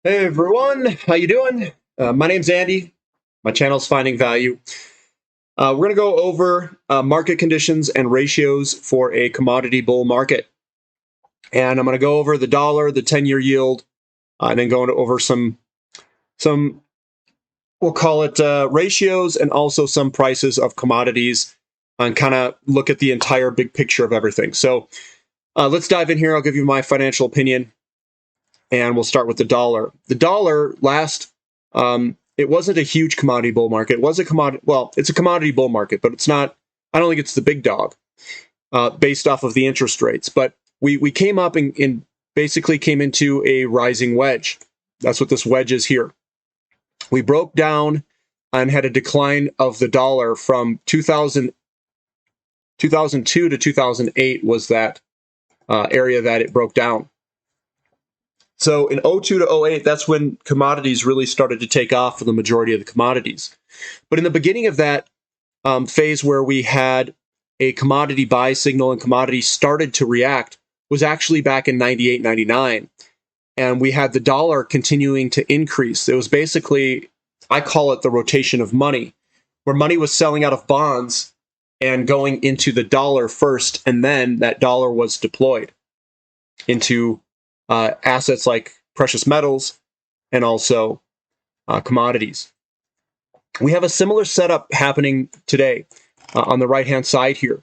Hey everyone, how you doing? My name's Andy. My channel's Finding Value. We're going to go over market conditions and ratios for a commodity bull market. And I'm going to go over the dollar, the 10-year yield, and then going over some we'll call it ratios and also some prices of commodities and kind of look at the entire big picture of everything. So let's dive in here. I'll give you my financial opinion. And we'll start with the dollar. The dollar it wasn't a huge commodity bull market. It was a commodity, well, it's a commodity bull market, but it's not, I don't think it's the big dog based off of the interest rates. But we came up and basically came into a rising wedge. That's what this wedge is here. We broke down and had a decline of the dollar from 2002 to 2008 was that area that it broke down. So in 02 to 08, that's when commodities really started to take off for the majority of the commodities. But in the beginning of that phase where we had a commodity buy signal and commodities started to react was actually back in 98, 99. And we had the dollar continuing to increase. It was basically, I call it the rotation of money, where money was selling out of bonds and going into the dollar first, and then that dollar was deployed into assets like precious metals and also commodities. We have a similar setup happening today on the right-hand side here,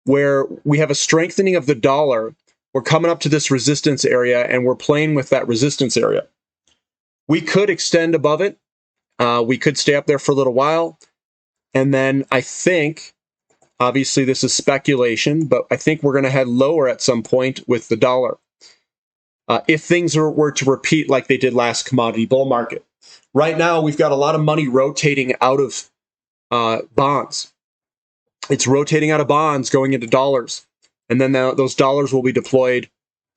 where we have a strengthening of the dollar. We're coming up to this resistance area, and we're playing with that resistance area. We could extend above it. We could stay up there for a little while. And then I think, obviously this is speculation, but I think we're going to head lower at some point with the dollar. If things were to repeat like they did last commodity bull market. Right now, we've got a lot of money rotating out of bonds. It's rotating out of bonds, going into dollars. And then those dollars will be deployed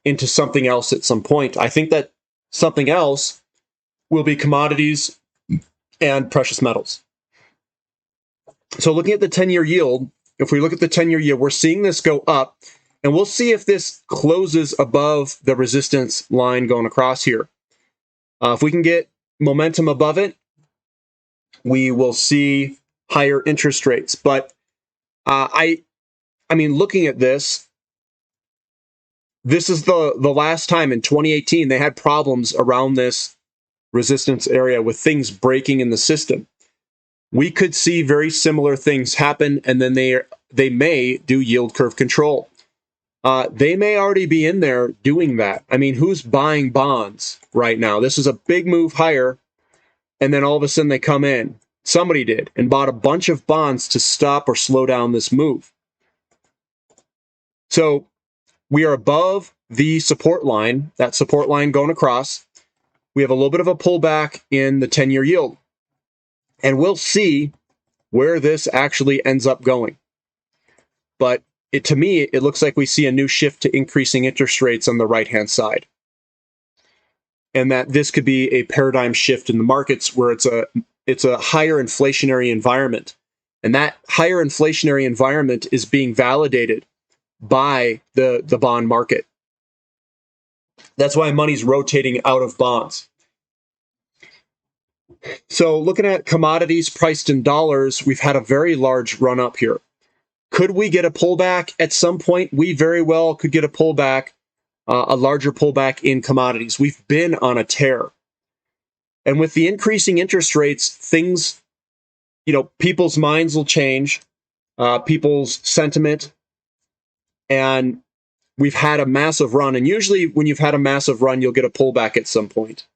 into something else at some point. I think that something else will be commodities and precious metals. So looking at the 10-year yield, if we look at the 10-year yield, we're seeing this go up. And we'll see if this closes above the resistance line going across here. If we can get momentum above it, we will see higher interest rates. But I mean, looking at this is the last time in 2018 they had problems around this resistance area with things breaking in the system. We could see very similar things happen, and then they may do yield curve control. They may already be in there doing that. I mean, who's buying bonds right now? This is a big move higher, and then all of a sudden they come in. Somebody did, and bought a bunch of bonds to stop or slow down this move. So we are above the support line, that support line going across. We have a little bit of a pullback in the 10-year yield, and we'll see where this actually ends up going. But to me, it looks like we see a new shift to increasing interest rates on the right-hand side. And that this could be a paradigm shift in the markets where it's a higher inflationary environment. And that higher inflationary environment is being validated by the bond market. That's why money's rotating out of bonds. So looking at commodities priced in dollars, we've had a very large run up here. Could we get a pullback at some point? We very well could get a pullback, a larger pullback in commodities. We've been on a tear. And with the increasing interest rates, things, people's minds will change, people's sentiment, and we've had a massive run. And usually when you've had a massive run, you'll get a pullback at some point.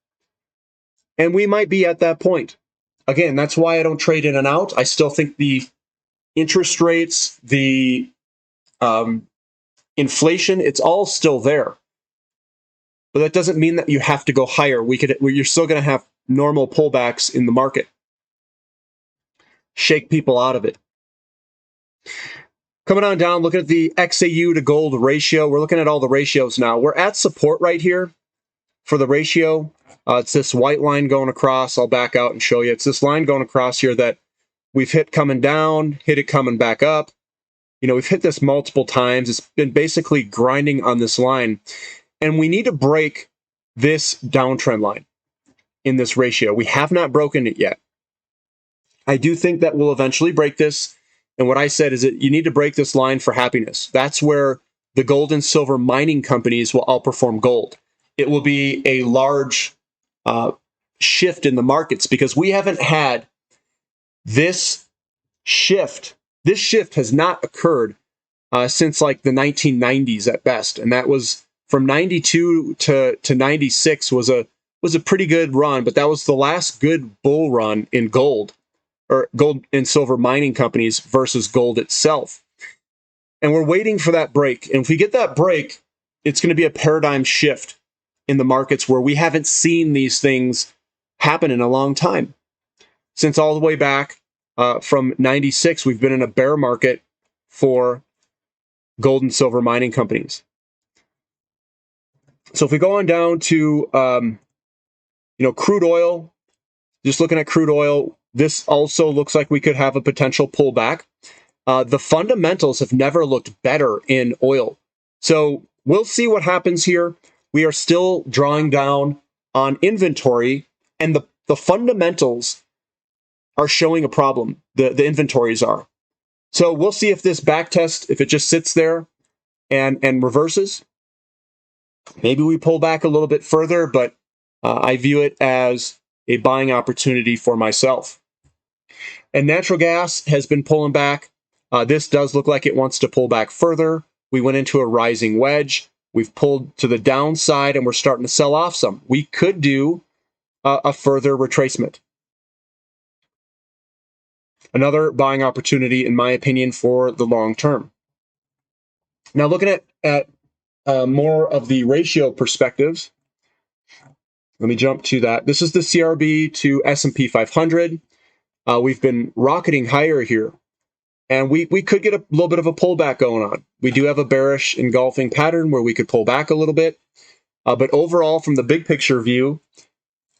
And we might be at that point. Again, that's why I don't trade in and out. I still think the interest rates, the inflation, it's all still there. But that doesn't mean that you have to go higher. You're still going to have normal pullbacks in the market. Shake people out of it. Coming on down, looking at the XAU to gold ratio. We're looking at all the ratios now. We're at support right here for the ratio. It's this white line going across. I'll back out and show you. It's this line going across here that we've hit coming down, hit it coming back up. We've hit this multiple times. It's been basically grinding on this line. And we need to break this downtrend line. in this ratio. We have not broken it yet. I do think that we'll eventually break this. And what I said is that you need to break this line for happiness. That's where the gold and silver mining companies will outperform gold. It will be a large shift in the markets because we haven't had this shift. This shift has not occurred since like the 1990s at best. And that was from 92 to 96 was a pretty good run, but that was the last good bull run in gold, or gold and silver mining companies versus gold itself. And we're waiting for that break. And if we get that break, it's going to be a paradigm shift in the markets where we haven't seen these things happen in a long time. Since all the way back from 96, we've been in a bear market for gold and silver mining companies. So if we go on down to crude oil, just looking at crude oil, this also looks like we could have a potential pullback. The fundamentals have never looked better in oil. So we'll see what happens here. We are still drawing down on inventory, and the fundamentals are showing a problem. The inventories are. So we'll see if this back test, if it just sits there and reverses. Maybe we pull back a little bit further, but I view it as a buying opportunity for myself. And natural gas has been pulling back. This does look like it wants to pull back further. We went into a rising wedge. We've pulled to the downside, and we're starting to sell off some. We could do a further retracement. Another buying opportunity, in my opinion, for the long term. Now, looking at more of the ratio perspectives, let me jump to that. This is the CRB to S&P 500. We've been rocketing higher here, and we could get a little bit of a pullback going on. We do have a bearish engulfing pattern where we could pull back a little bit. But overall, from the big picture view,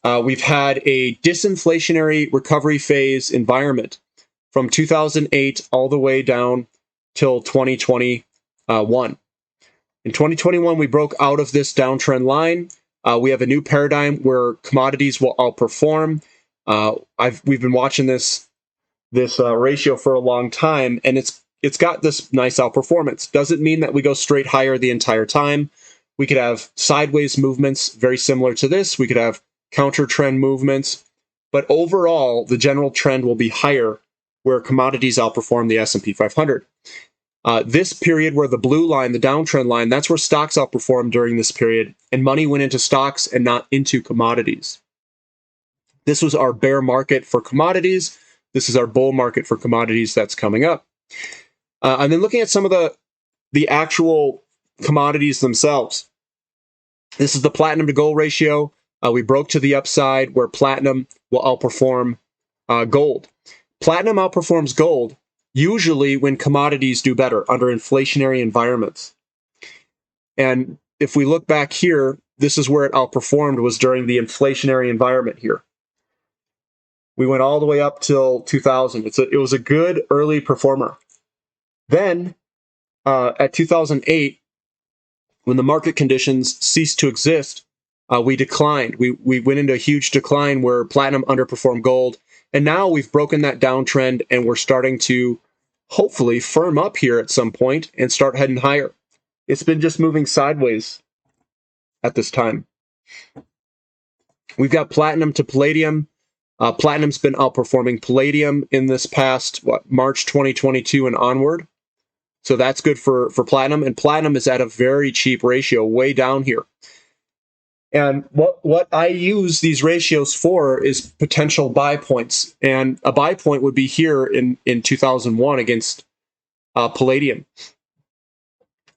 we've had a disinflationary recovery phase environment from 2008 all the way down till 2021. In 2021, we broke out of this downtrend line. We have a new paradigm where commodities will outperform. We've been watching this ratio for a long time, and it's got this nice outperformance. Doesn't mean that we go straight higher the entire time. We could have sideways movements very similar to this. We could have counter trend movements, but overall, the general trend will be higher where commodities outperform the S&P 500. This period where the blue line, the downtrend line, that's where stocks outperformed during this period, and money went into stocks and not into commodities. This was our bear market for commodities. This is our bull market for commodities that's coming up. And then looking at some of the actual commodities themselves. This is the platinum to gold ratio. We broke to the upside where platinum will outperform gold. Platinum outperforms gold usually when commodities do better under inflationary environments. And if we look back here, this is where it outperformed, was during the inflationary environment here. We went all the way up till 2000. It was a good early performer. Then at 2008, when the market conditions ceased to exist, we declined. We went into a huge decline where platinum underperformed gold. And now we've broken that downtrend, and we're starting to hopefully firm up here at some point and start heading higher. It's been just moving sideways at this time. We've got platinum to palladium. Platinum's been outperforming palladium in this past, March 2022 and onward. So that's good for platinum. And platinum is at a very cheap ratio, way down here. And what I use these ratios for is potential buy points. And a buy point would be here in 2001 against palladium.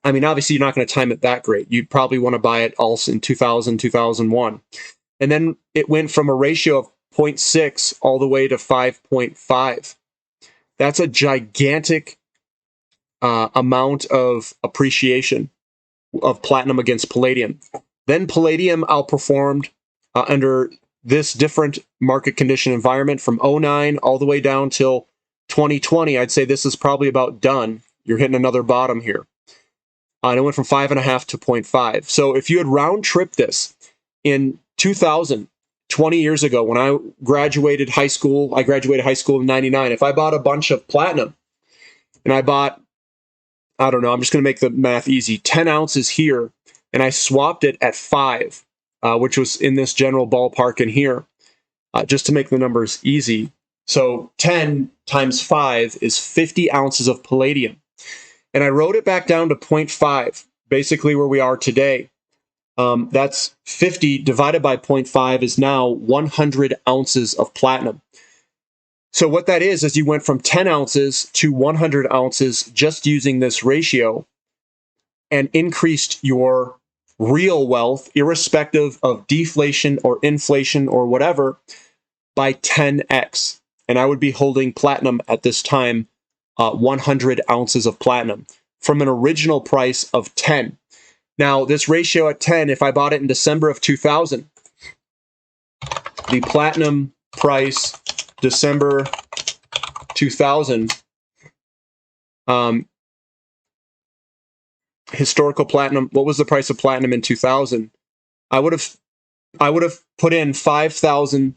I mean, obviously, you're not going to time it that great. You'd probably want to buy it also in 2000, 2001. And then it went from a ratio of 0.6 all the way to 5.5. That's a gigantic amount of appreciation of platinum against palladium. Then palladium outperformed under this different market condition environment from 2009 all the way down till 2020. I'd say this is probably about done. You're hitting another bottom here. And it went from 5.5 to 0.5. So if you had round tripped this in 2000, 20 years ago when I graduated high school in 99. If I bought a bunch of platinum and I bought, I don't know, I'm just going to make the math easy, 10 ounces here, and I swapped it at 5, which was in this general ballpark in here, just to make the numbers easy. So 10 times 5 is 50 ounces of palladium. And I wrote it back down to 0.5, basically where we are today. That's 50 divided by 0.5 is now 100 ounces of platinum. So what that is you went from 10 ounces to 100 ounces just using this ratio and increased your real wealth, irrespective of deflation or inflation or whatever, by 10x. And I would be holding platinum at this time, 100 ounces of platinum from an original price of 10. Now, this ratio at 10, if I bought it in December of 2000, the platinum price, December 2000, historical platinum, what was the price of platinum in 2000? I would have put in $5,000,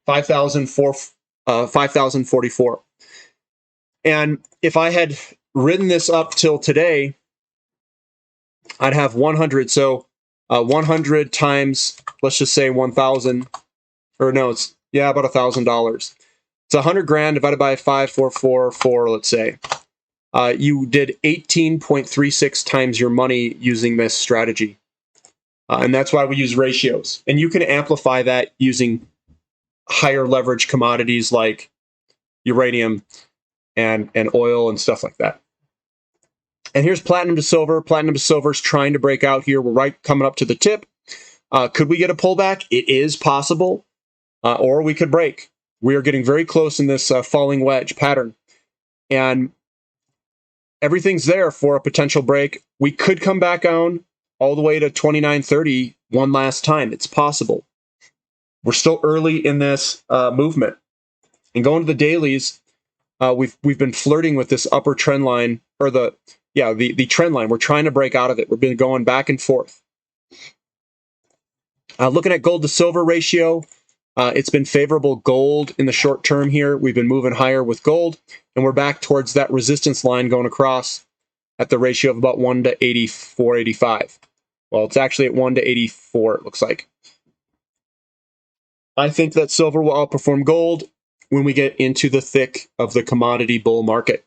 $5,044. And if I had ridden this up till today, I'd have 100. So 100 times, let's just say 1,000, or no, it's, yeah, about $1,000. It's 100 grand divided by 5,444, let's say. You did 18.36 times your money using this strategy. And that's why we use ratios. And you can amplify that using higher leverage commodities like uranium and oil and stuff like that. And here's platinum to silver. Platinum to silver is trying to break out here. We're right coming up to the tip. Could we get a pullback? It is possible. Or we could break. We are getting very close in this falling wedge pattern. And everything's there for a potential break. We could come back down all the way to 29.30 one last time. It's possible. We're still early in this movement. And going to the dailies, we've been flirting with this upper trend line, or the trend line. We're trying to break out of it. We've been going back and forth. Looking at gold to silver ratio, it's been favorable gold in the short term here. We've been moving higher with gold, and we're back towards that resistance line going across at the ratio of about 1 to 84, 85. Well, it's actually at 1 to 84, it looks like. I think that silver will outperform gold when we get into the thick of the commodity bull market.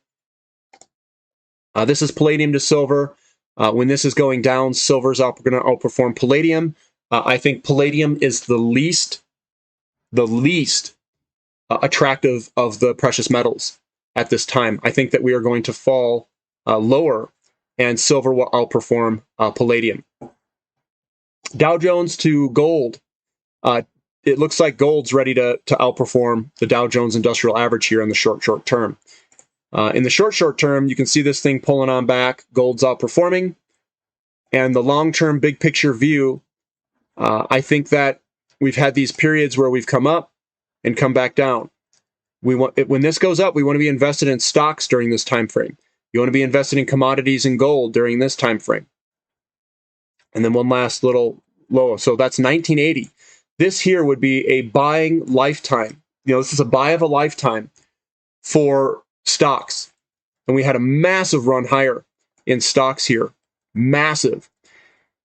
This is palladium to silver. When this is going down, silver's going to outperform palladium. I think palladium is the least attractive of the precious metals at this time. I think that we are going to fall lower, and silver will outperform palladium. Dow Jones to gold. It looks like gold's ready to outperform the Dow Jones Industrial Average here in the short term. In the short term, you can see this thing pulling on back. Gold's outperforming. And the long-term big picture view, I think that we've had these periods where we've come up and come back down. When this goes up, we want to be invested in stocks during this time frame. You want to be invested in commodities and gold during this time frame. And then one last little low. So that's 1980. This here would be a buying lifetime. This is a buy of a lifetime for stocks. And we had a massive run higher in stocks here. Massive.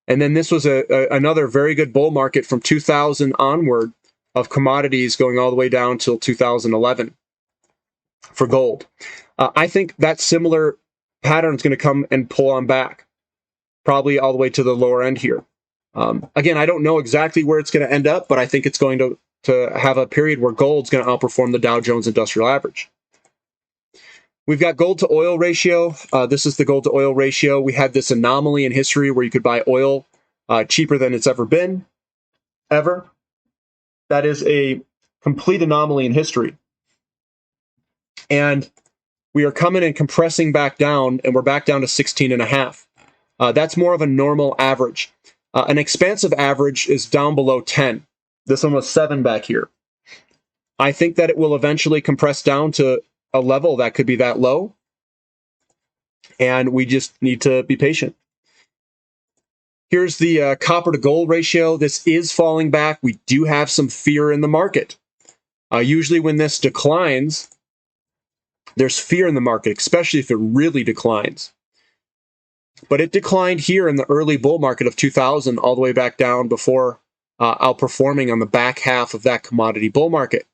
And then this was another very good bull market from 2000 onward of commodities going all the way down till 2011 for gold. I think that similar pattern is going to come and pull on back, probably all the way to the lower end here. Again, I don't know exactly where it's going to end up, but I think it's going to have a period where gold's going to outperform the Dow Jones Industrial Average. We've got gold to oil ratio. This is the gold to oil ratio. We had this anomaly in history where you could buy oil cheaper than it's ever been, ever. That is a complete anomaly in history. And we are coming and compressing back down, and we're back down to 16.5. That's more of a normal average. An expansive average is down below 10. This one was 7 back here. I think that it will eventually compress down to a level that could be that low, and we just need to be patient. Here's the copper to gold ratio. This is falling back. We do have some fear in the market. Usually when this declines, there's fear in the market, especially if it really declines. But it declined here in the early bull market of 2000 all the way back down before outperforming on the back half of that commodity bull market.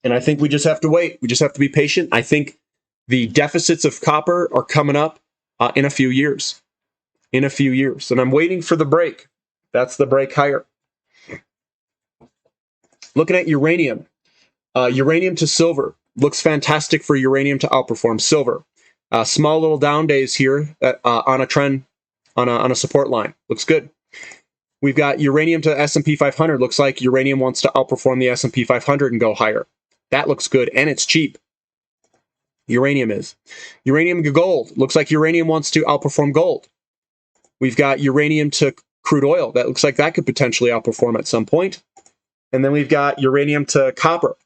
And I think we just have to wait. We just have to be patient. I think the deficits of copper are coming up in a few years. And I'm waiting for the break. That's the break higher. Looking at uranium. Uranium to silver. Looks fantastic for uranium to outperform silver. Small little down days here on a trend, on a support line. Looks good. We've got uranium to S&P 500. Looks like uranium wants to outperform the S&P 500 and go higher. That looks good, and it's cheap. Uranium is. Uranium to gold. Looks like uranium wants to outperform gold. We've got uranium to crude oil. That looks like that could potentially outperform at some point. And then we've got uranium to copper.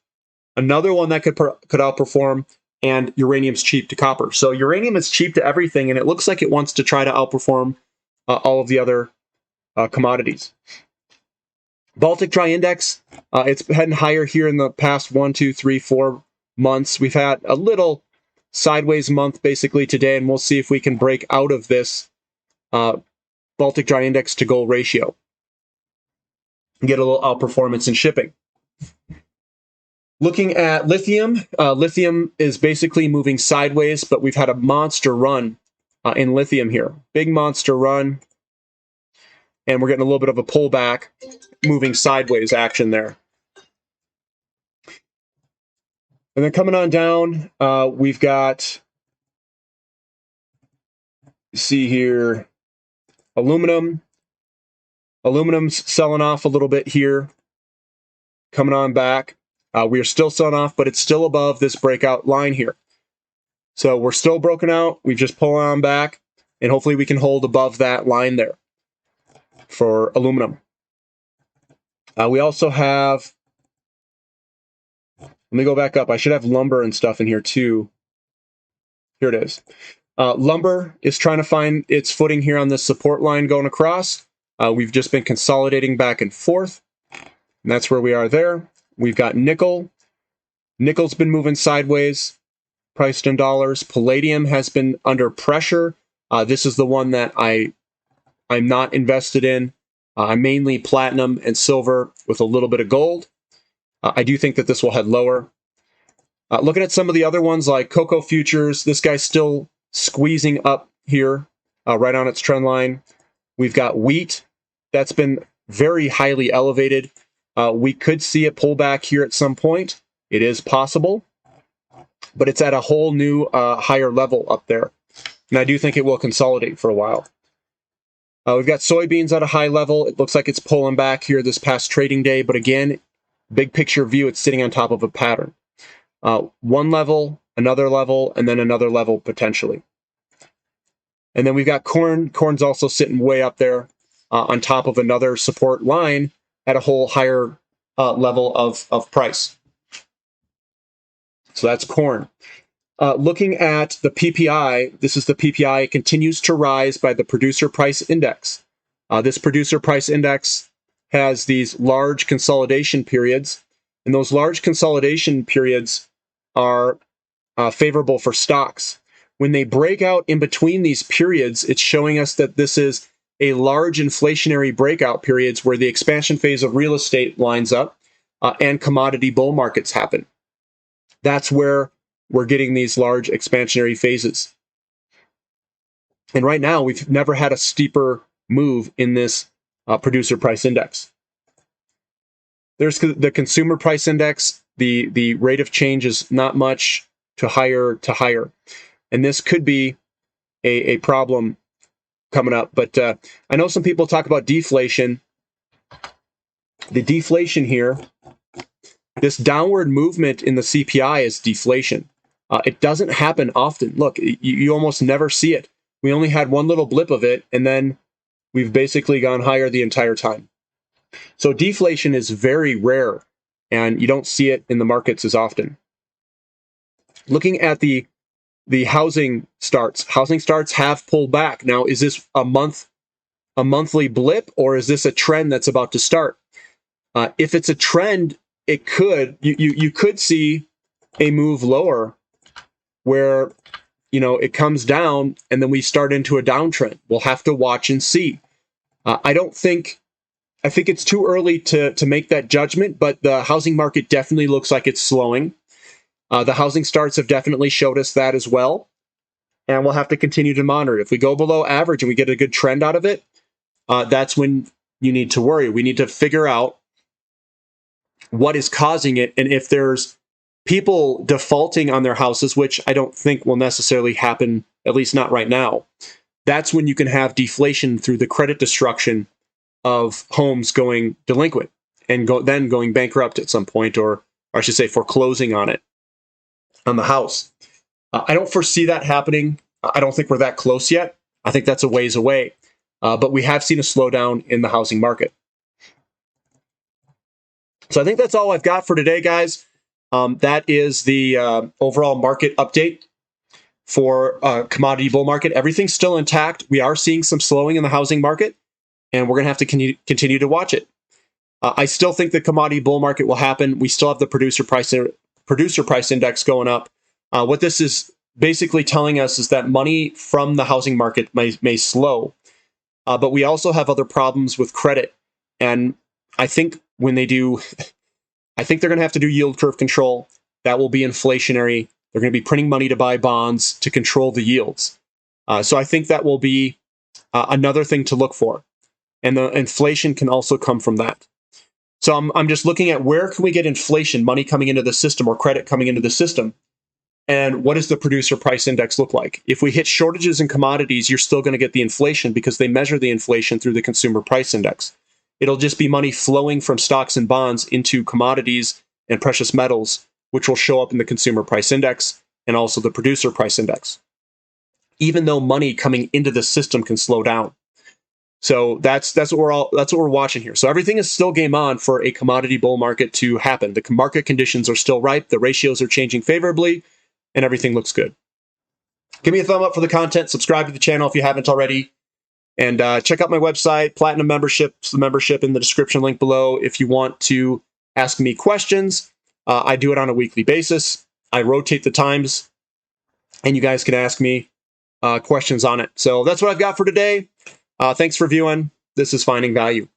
Another one that could outperform, and uranium's cheap to copper. So uranium is cheap to everything, and it looks like it wants to try to outperform all of the other commodities. Baltic Dry Index, it's heading higher here in the past 1, 2, 3, 4 months. We've had a little sideways month basically today, and we'll see if we can break out of this Baltic Dry Index to gold ratio and get a little outperformance in shipping. Looking at lithium, lithium is basically moving sideways, but we've had a monster run in lithium here. Big monster run. And we're getting a little bit of a pullback, moving sideways action there. And then coming on down, we've got, see here, aluminum. Aluminum's selling off a little bit here, coming on back. We are still selling off, but it's still above this breakout line here. So we're still broken out. We've just pulled on back, and hopefully we can hold above that line there for aluminum. We also have, let me go back up. I should have lumber and stuff in here too. Here it is. Lumber is trying to find its footing here on this support line going across. We've just been consolidating back and forth, and that's where we are there. We've got nickel. Nickel's been moving sideways, priced in dollars. Palladium has been under pressure. This is the one that I'm not invested in. I'm mainly platinum and silver with a little bit of gold. I do think that this will head lower. Looking at some of the other ones like cocoa futures, this guy's still squeezing up here, right on its trend line. We've got wheat. That's been very highly elevated. We could see a pullback here at some point. It is possible, but it's at a whole new higher level up there. And I do think it will consolidate for a while. We've got soybeans at a high level. It looks like it's pulling back here this past trading day, but again, big picture view, it's sitting on top of a pattern. One level, another level, and then another level potentially. And then we've got corn. Corn's also sitting way up there on top of another support line at a whole higher level of price. So that's corn. Looking at the PPI, this is the PPI. It continues to rise by the producer price index. This producer price index has these large consolidation periods, and those large consolidation periods are favorable for stocks. When they break out in between these periods, it's showing us that this is a large inflationary breakout periods where the expansion phase of real estate lines up and commodity bull markets happen. That's where we're getting these large expansionary phases. And right now, we've never had a steeper move in this producer price index. There's the consumer price index. The rate of change is not much to higher. And this could be a problem coming up. But I know some people talk about deflation. The deflation here, this downward movement in the CPI is deflation. It doesn't happen often. Look, you almost never see it. We only had one little blip of it, and then we've basically gone higher the entire time. So deflation is very rare, and you don't see it in the markets as often. Looking at the the housing starts. Housing starts have pulled back. Now, is this a monthly blip, or is this a trend that's about to start? If it's a trend, it could you could see a move lower where it comes down and then we start into a downtrend. We'll have to watch and see. I think it's too early to make that judgment, but the housing market definitely looks like it's slowing. The housing starts have definitely showed us that as well. And we'll have to continue to monitor. If we go below average and we get a good trend out of it, that's when you need to worry. We need to figure out what is causing it. And if there's people defaulting on their houses, which I don't think will necessarily happen, at least not right now, that's when you can have deflation through the credit destruction of homes going delinquent and then going bankrupt at some point, or I should say foreclosing on the house. I don't foresee that happening. I don't think we're that close yet. I think that's a ways away. But we have seen a slowdown in the housing market. So I think that's all I've got for today, guys. That is the overall market update for commodity bull market. Everything's still intact. We are seeing some slowing in the housing market, and we're going to have to continue to watch it. I still think the commodity bull market will happen. We still have the producer price index going up. What this is basically telling us is that money from the housing market may slow, but we also have other problems with credit. And I think when they do, I think they're going to have to do yield curve control. That will be inflationary. They're going to be printing money to buy bonds to control the yields. So I think that will be another thing to look for. And the inflation can also come from that. So I'm just looking at where can we get inflation, money coming into the system or credit coming into the system, and what does the producer price index look like? If we hit shortages in commodities, you're still going to get the inflation because they measure the inflation through the consumer price index. It'll just be money flowing from stocks and bonds into commodities and precious metals, which will show up in the consumer price index and also the producer price index, even though money coming into the system can slow down. So that's what we're watching here. So everything is still game on for a commodity bull market to happen. The market conditions are still ripe. The ratios are changing favorably, and everything looks good. Give me a thumb up for the content. Subscribe to the channel if you haven't already. And check out my website, Platinum Membership. The membership in the description link below if you want to ask me questions. I do it on a weekly basis. I rotate the times, and you guys can ask me questions on it. So that's what I've got for today. Thanks for viewing. This is Finding Value.